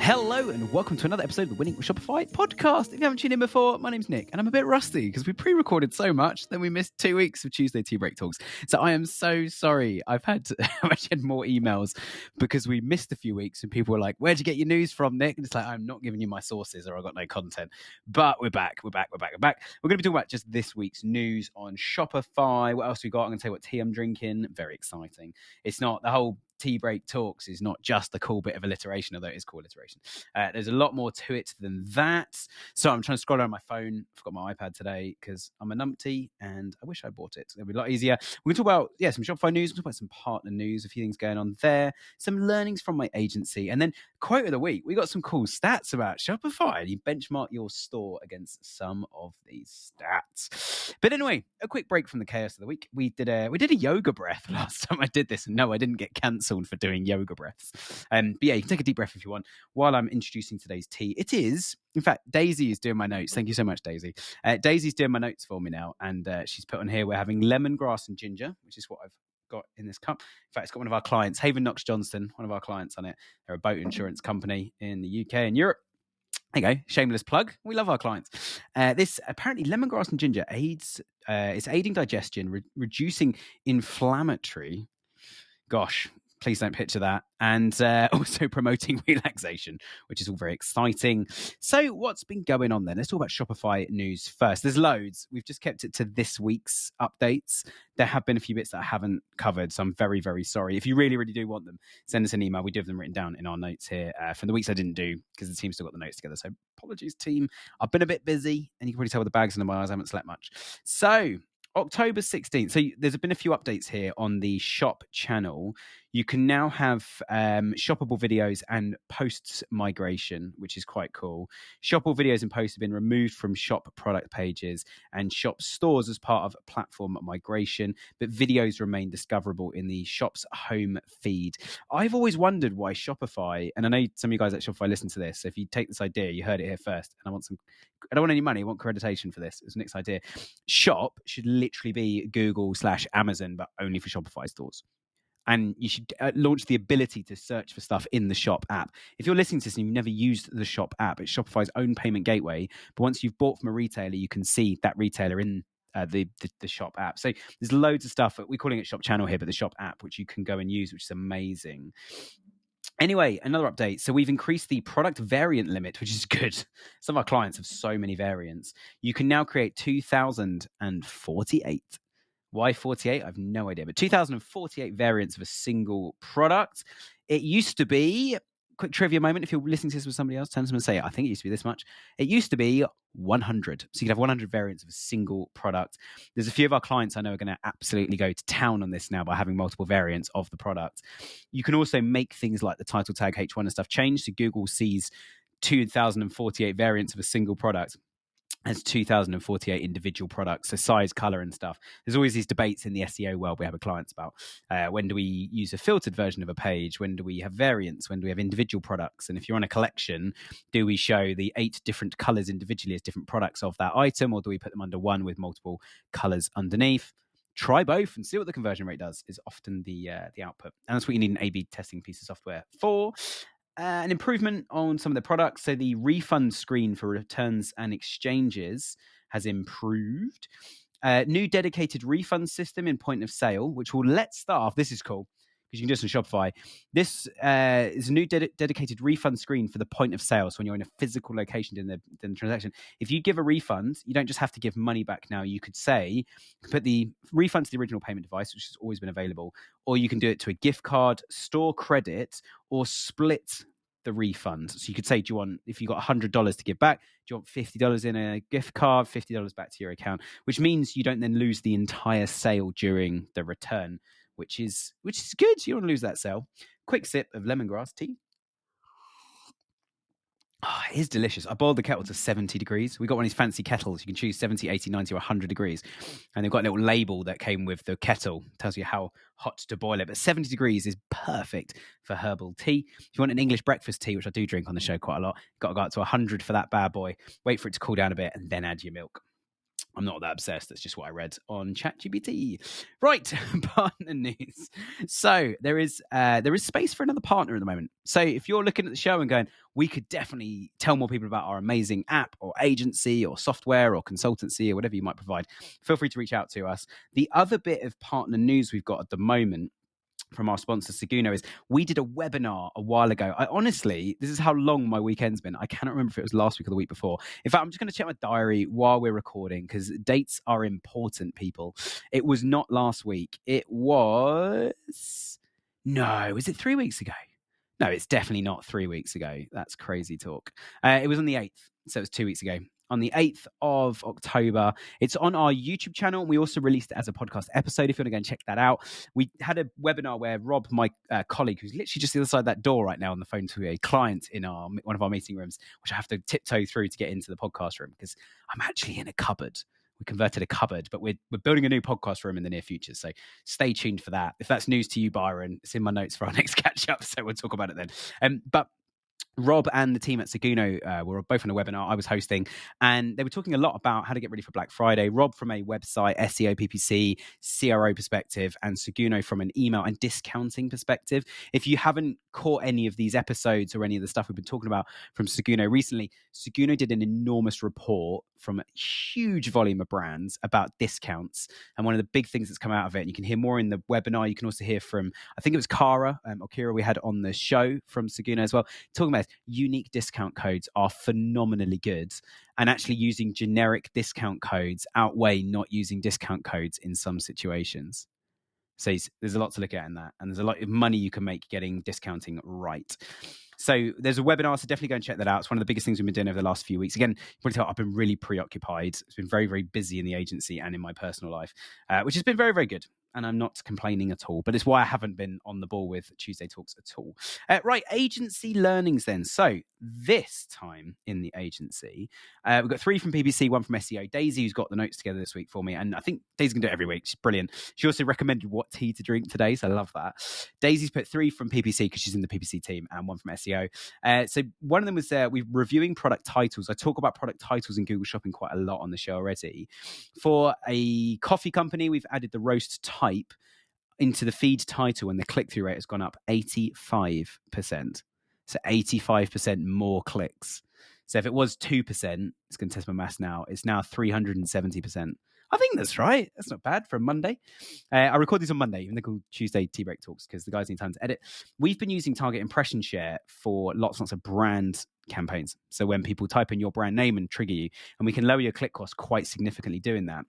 Hello and welcome to another episode of the Winning with Shopify podcast. If you haven't tuned in before, my name's Nick and I'm a bit rusty because we pre-recorded so much that we missed 2 weeks of Tuesday Tea Break Talks. So I am so sorry. I've actually had more emails because we missed a few weeks and people were like, where'd you get your news from, Nick? And it's like, I'm not giving you my sources or I've got no content. But we're back. We're going to be talking about just this week's news on Shopify. What else we got? I'm going to tell you what tea I'm drinking. Very exciting. It's not the whole Tea Break Talks is not just a cool bit of alliteration, although it is cool alliteration. There's a lot more to it than that. So I'm trying to scroll around my phone. I've got my iPad today because I'm a numpty and I wish I bought it. It'll be a lot easier. We're going to talk about, some Shopify news. We'll talk about some partner news, a few things going on there, some learnings from my agency, and then quote of the week. We got some cool stats about Shopify. You benchmark your store against some of these stats. But anyway, a quick break from the chaos of the week. We did a yoga breath last time I did this, and no, I didn't get cancelled for doing yoga breaths. But yeah, you can take a deep breath if you want while I'm introducing today's tea. It is, in fact, Daisy is doing my notes. Thank you so much, Daisy. Daisy's doing my notes for me now, and she's put on here, we're having lemongrass and ginger, which is what I've got in this cup. In fact, it's got one of our clients, Haven Knox Johnston, one of our clients on it. They're a boat insurance company in the UK and Europe. There you go, shameless plug. We love our clients. This apparently lemongrass and ginger aids, it's aiding digestion, reducing inflammatory. Gosh, please don't picture that. And also promoting relaxation, which is all very exciting. So what's been going on then? Let's talk about Shopify news first. There's loads. We've just kept it to this week's updates. There have been a few bits that I haven't covered, so I'm very, very sorry. If you really, really do want them, send us an email. We do have them written down in our notes here from the weeks I didn't do because the team still got the notes together. So apologies, team. I've been a bit busy, and you can probably tell with the bags under my eyes I haven't slept much. So October 16th. So there's been a few updates here on the shop channel. You can now have shoppable videos and posts migration, which is quite cool. Shoppable videos and posts have been removed from shop product pages and shop stores as part of platform migration, but videos remain discoverable in the shop's home feed. I've always wondered why Shopify, and I know some of you guys at Shopify listen to this, so if you take this idea, you heard it here first, and I don't want any money, I want accreditation for this. It's Nick's idea. Shop should literally be Google/Amazon, but only for Shopify stores. And you should launch the ability to search for stuff in the Shop app. If you're listening to this and you've never used the Shop app, it's Shopify's own payment gateway. But once you've bought from a retailer, you can see that retailer in the Shop app. So there's loads of stuff. We're calling it Shop Channel here, but the Shop app, which you can go and use, which is amazing. Anyway, another update. So we've increased the product variant limit, which is good. Some of our clients have so many variants. You can now create 2,048. Why 48? I have no idea. But 2,048 variants of a single product. It used to be, quick trivia moment, if you're listening to this with somebody else, turn to them and say, I think it used to be this much. It used to be 100. So you could have 100 variants of a single product. There's a few of our clients I know are going to absolutely go to town on this now by having multiple variants of the product. You can also make things like the title tag H1 and stuff change. So Google sees 2,048 variants of a single product as 2,048 individual products, so size, color, and stuff. There's always these debates in the SEO world we have with clients about when do we use a filtered version of a page? When do we have variants? When do we have individual products? And if you're on a collection, do we show the 8 different colors individually as different products of that item, or do we put them under one with multiple colors underneath? Try both and see what the conversion rate does is often the output. And that's what you need an A/B testing piece of software for. An improvement on some of the products. So the refund screen for returns and exchanges has improved. New dedicated refund system in point of sale, which will let staff, this is cool, because you can do this on Shopify. This is a new dedicated refund screen for the point of sale. So when you're in a physical location doing the transaction, if you give a refund, you don't just have to give money back now. You could say, put the refund to the original payment device, which has always been available, or you can do it to a gift card, store credit, or split the refund. So you could say, if you got $100 to give back, do you want $50 in a gift card, $50 back to your account, which means you don't then lose the entire sale during the return, which is good. You don't want to lose that sale. Quick sip of lemongrass tea. Oh, it is delicious. I boiled the kettle to 70 degrees. We got one of these fancy kettles. You can choose 70, 80, 90, or 100 degrees. And they've got a little label that came with the kettle. It tells you how hot to boil it. But 70 degrees is perfect for herbal tea. If you want an English breakfast tea, which I do drink on the show quite a lot, you've got to go up to 100 for that bad boy. Wait for it to cool down a bit and then add your milk. I'm not that obsessed. That's just what I read on ChatGPT. Right, partner news. So there is space for another partner at the moment. So if you're looking at the show and going, we could definitely tell more people about our amazing app or agency or software or consultancy or whatever you might provide, feel free to reach out to us. The other bit of partner news we've got at the moment from our sponsor Seguno is we did a webinar a while ago. This is how long my weekend's been. I cannot remember if it was last week or the week before. In fact, I'm just going to check my diary while we're recording because dates are important, people. It was not last week. Is it 3 weeks ago? No, it's definitely not 3 weeks ago. That's crazy talk. It was on the 8th, so it was 2 weeks ago. On the 8th of October. It's on our YouTube channel. We also released it as a podcast episode if you want to go and check that out. We had a webinar where Rob, my colleague, who's literally just the other side of that door right now on the phone to a client in one of our meeting rooms, which I have to tiptoe through to get into the podcast room because I'm actually in a cupboard. We converted a cupboard, but we're building a new podcast room in the near future. So stay tuned for that. If that's news to you, Byron, it's in my notes for our next catch up. So we'll talk about it then. But Rob and the team at Seguno were both on a webinar I was hosting, and they were talking a lot about how to get ready for Black Friday. Rob from a website, SEO, PPC, CRO perspective, and Seguno from an email and discounting perspective. If you haven't caught any of these episodes or any of the stuff we've been talking about from Seguno recently, Seguno did an enormous report from a huge volume of brands about discounts. And one of the big things that's come out of it, and you can hear more in the webinar, you can also hear from, I think it was Kara or Kira we had on the show from Seguno as well, talking about unique discount codes are phenomenally good, and actually using generic discount codes outweigh not using discount codes in some situations. So there's a lot to look at in that, and there's a lot of money you can make getting discounting right. So there's a webinar, so definitely go and check that out. It's one of the biggest things we've been doing over the last few weeks. Again, you can tell I've been really preoccupied. It's been very, very busy in the agency and in my personal life, which has been very, very good. And I'm not complaining at all, but it's why I haven't been on the ball with Tuesday Talks at all. Right, agency learnings then. So this time in the agency, we've got 3 from PPC, 1 from SEO. Daisy, who's got the notes together this week for me, and I think Daisy can do it every week. She's brilliant. She also recommended what tea to drink today, so I love that. Daisy's put 3 from PPC because she's in the PPC team, and 1 from SEO. So one of them was we're reviewing product titles. I talk about product titles in Google Shopping quite a lot on the show already. For a coffee company, we've added the roast type into the feed title, and the click-through rate has gone up 85%. So 85% more clicks. So if it was 2%, it's going to test my maths now, it's now 370%. I think that's right. That's not bad for a Monday. I record these on Monday, even though they're called Tuesday Tea Break Talks, because the guys need time to edit. We've been using target impression share for lots and lots of brand campaigns. So when people type in your brand name and trigger you, and we can lower your click cost quite significantly doing that.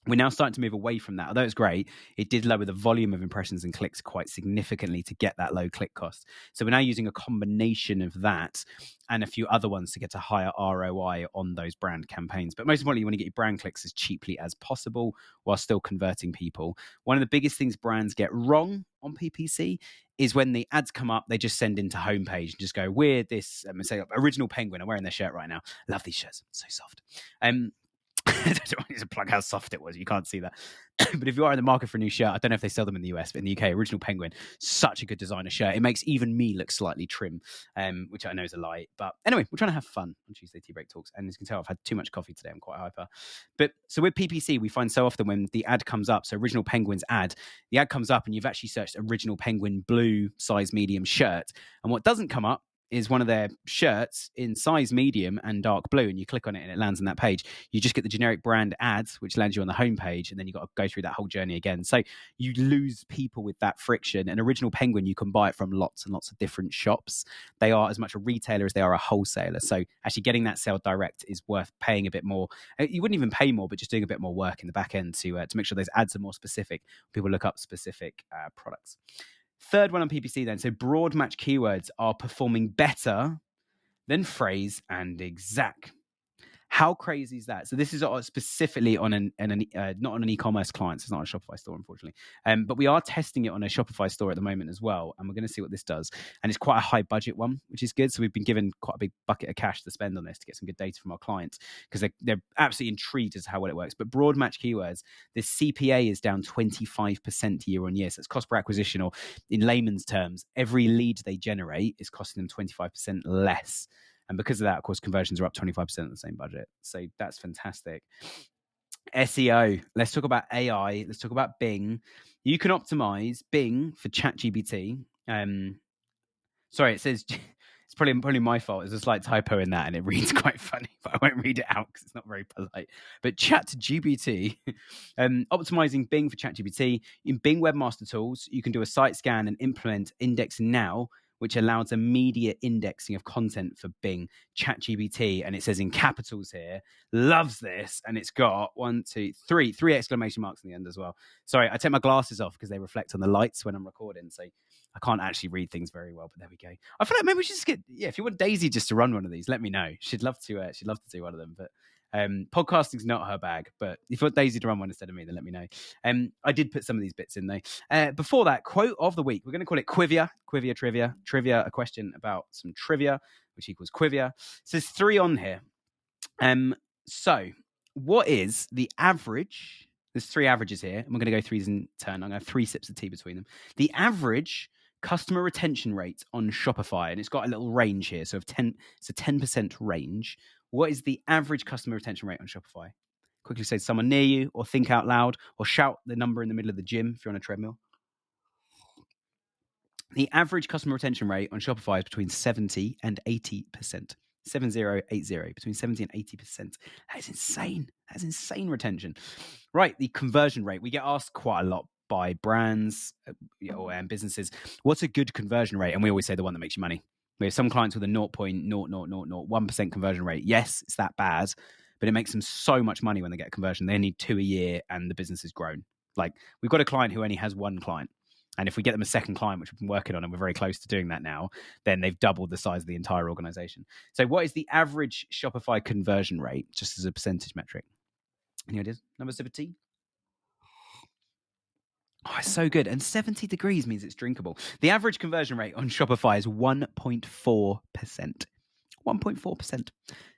We're now starting to move away from that. Although it's great, it did lower the volume of impressions and clicks quite significantly to get that low click cost. So we're now using a combination of that and a few other ones to get a higher ROI on those brand campaigns. But most importantly, you want to get your brand clicks as cheaply as possible while still converting people. One of the biggest things brands get wrong on PPC is when the ads come up, they just send into homepage and just go, we're this, say, Original Penguin. I'm wearing their shirt right now. Love these shirts. So soft. I don't want to plug how soft it was. You can't see that. But if you are in the market for a new shirt, I don't know if they sell them in the US, but in the UK, Original Penguin, such a good designer shirt. It makes even me look slightly trim, which I know is a lie. But anyway, we're trying to have fun on Tuesday Tea Break Talks. And as you can tell, I've had too much coffee today. I'm quite hyper. But so with PPC, we find so often when the ad comes up, so Original Penguin's ad, the ad comes up and you've actually searched Original Penguin blue size medium shirt. And what doesn't come up is one of their shirts in size medium and dark blue, and you click on it and it lands on that page. You just get the generic brand ads, which lands you on the homepage, and then you've got to go through that whole journey again. So you lose people with that friction. And Original Penguin, you can buy it from lots and lots of different shops. They are as much a retailer as they are a wholesaler. So actually getting that sale direct is worth paying a bit more. You wouldn't even pay more, but just doing a bit more work in the back end to make sure those ads are more specific. People look up specific products. Third one on PPC then. So broad match keywords are performing better than phrase and exact. How crazy is that? So this is specifically on not on an e-commerce client. So it's not a Shopify store, unfortunately. But we are testing it on a Shopify store at the moment as well. And we're going to see what this does. And it's quite a high budget one, which is good. So we've been given quite a big bucket of cash to spend on this to get some good data from our clients because they're absolutely intrigued as to how well it works. But broad match keywords, the CPA is down 25% year on year. So it's cost per acquisition, or in layman's terms, every lead they generate is costing them 25% less. And because of that, of course, conversions are up 25% of the same budget. So that's fantastic. SEO. Let's talk about AI. Let's talk about Bing. You can optimize Bing for ChatGPT. Sorry, it says it's probably my fault. There's a slight typo in that, and it reads quite funny, but I won't read it out because it's not very polite. But ChatGPT, optimizing Bing for ChatGPT in Bing Webmaster Tools, you can do a site scan and implement Index Now, which allows immediate indexing of content for Bing ChatGPT, and it says in capitals here. Loves this, and it's got three exclamation marks in the end as well. Sorry, I take my glasses off because they reflect on the lights when I'm recording, so I can't actually read things very well, but there we go. I feel like maybe we should just get, if you want Daisy just to run one of these, let me know. She'd love to do one of them, but podcasting's not her bag. But if you want Daisy to run one instead of me, then let me know. I did put some of these bits in though. Before that, quote of the week. We're going to call it Quivia trivia, a question about some trivia, which equals Quivia. So there's 3 on here. So what is the average? There's 3 averages here, and we're going to go through these in turn. I'm going to have 3 sips of tea between them. The average customer retention rate on Shopify, and it's got a little range here. So it's a 10% range. What is the average customer retention rate on Shopify? Quickly say to someone near you, or think out loud, or shout the number in the middle of the gym if you're on a treadmill. The average customer retention rate on Shopify is between 70 and 80%. 7080, between 70 and 80%. That is insane. That's insane retention. Right, the conversion rate. We get asked quite a lot by brands and businesses, what's a good conversion rate? And we always say the one that makes you money. We have some clients with a 0.0001% conversion rate. Yes, it's that bad, but it makes them so much money when they get a conversion. They need 2 a year and the business has grown. Like, we've got a client who only has 1 client. And if we get them a second client, which we've been working on, and we're very close to doing that now, then they've doubled the size of the entire organization. So what is the average Shopify conversion rate, just as a percentage metric? Any ideas? Number sip of tea? Oh, it's so good. And 70 degrees means it's drinkable. The average conversion rate on Shopify is 1.4%. 1.4%.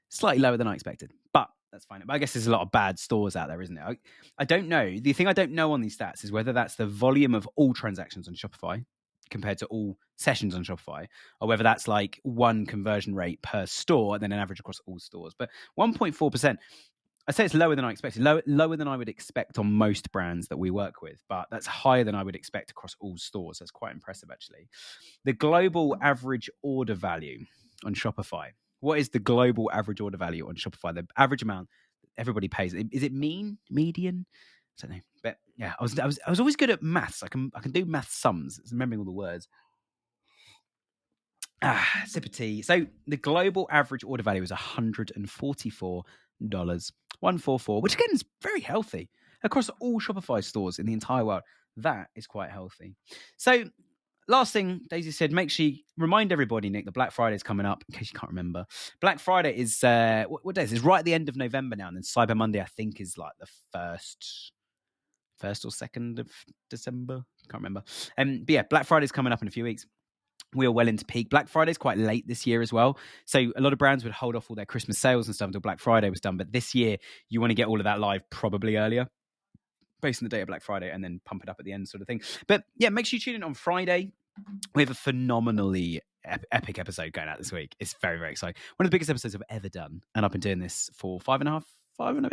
Slightly lower than I expected, but that's fine. But I guess there's a lot of bad stores out there, isn't it? I don't know. The thing I don't know on these stats is whether that's the volume of all transactions on Shopify compared to all sessions on Shopify, or whether that's like one conversion rate per store and then an average across all stores. But 1.4%, I'd say it's lower than I expected, lower than I would expect on most brands that we work with, but that's higher than I would expect across all stores. That's quite impressive, actually. The global average order value on Shopify. What is the global average order value on Shopify? The average amount everybody pays. Is it median? I don't know. But yeah, I was always good at maths. I can do math sums. It's remembering all the words. Sip of tea. So the global average order value is $144. 144, which again is very healthy across all Shopify stores in the entire world. That is quite healthy. So last thing, Daisy said, make sure you remind everybody, Nick, that Black Friday is coming up, in case you can't remember. Black Friday is, what day is it? It's right at the end of November now, and then Cyber Monday, I think, is like the first or 2nd of December. Can't remember. But yeah, Black Friday is coming up in a few weeks. We are well into peak. Black Friday is quite late this year as well. So a lot of brands would hold off all their Christmas sales and stuff until Black Friday was done. But this year, you want to get all of that live probably earlier, based on the day of Black Friday, and then pump it up at the end sort of thing. But yeah, make sure you tune in on Friday. We have a phenomenally epic episode going out this week. It's very, very exciting. One of the biggest episodes I've ever done. And I've been doing this for 5.5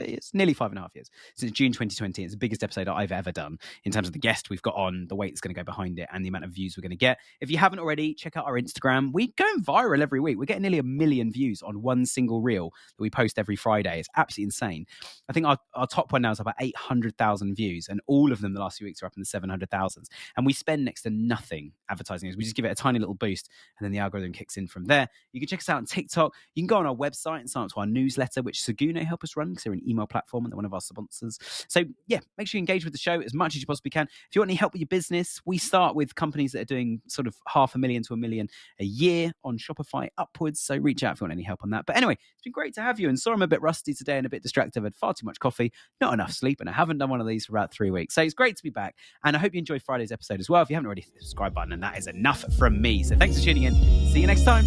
years, nearly 5.5 years, since June 2020. It's the biggest episode I've ever done in terms of the guest we've got on, the weight that's going to go behind it, and the amount of views we're going to get. If you haven't already, check out our Instagram. We're going viral every week. We're getting nearly 1 million views on one single reel that we post every Friday. It's absolutely insane. I think our top one now is about 800,000 views, and all of them the last few weeks are up in the 700,000s. And we spend next to nothing advertising it. We just give it a tiny little boost, and then the algorithm kicks in from there. You can check us out on TikTok. You can go on our website and sign up to our newsletter, which Seguno help us run because they're an email platform and they're one of our sponsors. So yeah, make sure you engage with the show as much as you possibly can. If you want any help with your business, we start with companies that are doing sort of $500,000 to $1 million a year on Shopify upwards. So reach out if you want any help on that. But anyway, it's been great to have you. And sorry I'm a bit rusty today and a bit distracted. I've had far too much coffee, not enough sleep, and I haven't done one of these for about 3 weeks. So it's great to be back. And I hope you enjoyed Friday's episode as well. If you haven't already, hit the subscribe button, and that is enough from me. So thanks for tuning in. See you next time.